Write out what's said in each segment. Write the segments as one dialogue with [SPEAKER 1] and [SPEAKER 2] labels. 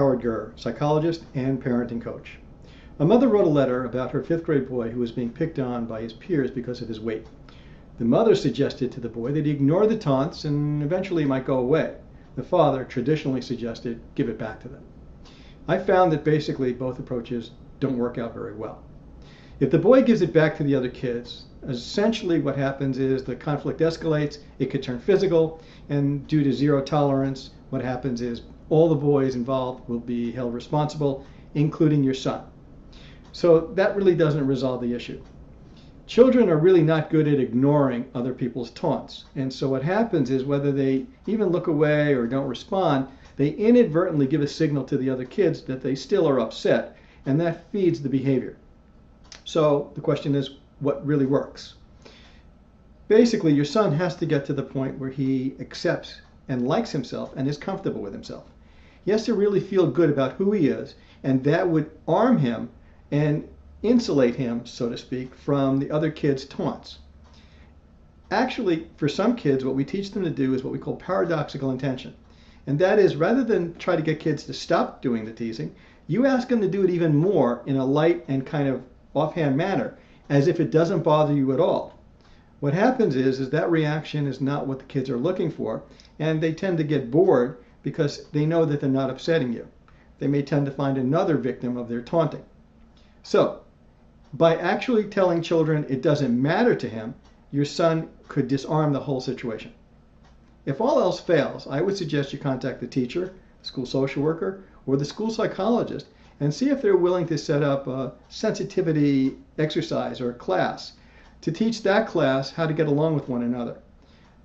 [SPEAKER 1] Howard Gurr, psychologist and parenting coach. A mother wrote a letter about her fifth grade boy who was being picked on by his peers because of his weight. The mother suggested to the boy that he ignore the taunts and eventually it might go away. The father traditionally suggested give it back to them. I found that basically both approaches don't work out very well. If the boy gives it back to the other kids, essentially what happens is the conflict escalates, it could turn physical, and due to zero tolerance, what happens is all the boys involved will be held responsible, including your son. So that really doesn't resolve the issue. Children are really not good at ignoring other people's taunts. And so what happens is whether they even look away or don't respond, they inadvertently give a signal to the other kids that they still are upset, and that feeds the behavior. So the question is, what really works? Basically, your son has to get to the point where he accepts and likes himself and is comfortable with himself. He has to really feel good about who he is, and that would arm him and insulate him, so to speak, from the other kids' taunts. Actually, for some kids, what we teach them to do is what we call paradoxical intention. And that is, rather than try to get kids to stop doing the teasing, you ask them to do it even more in a light and kind of offhand manner, as if it doesn't bother you at all. What happens is that reaction is not what the kids are looking for, and they tend to get bored because they know that they're not upsetting you. They may tend to find another victim of their taunting. So, by actually telling children it doesn't matter to him, your son could disarm the whole situation. If all else fails, I would suggest you contact the teacher, school social worker, or the school psychologist and see if they're willing to set up a sensitivity exercise or a class to teach that class how to get along with one another.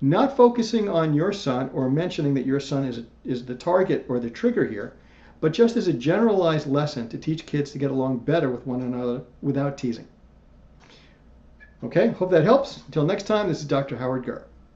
[SPEAKER 1] Not focusing on your son or mentioning that your son is the target or the trigger here, but just as a generalized lesson to teach kids to get along better with one another without teasing. Okay, hope that helps. Until next time, this is Dr. Howard Gurr.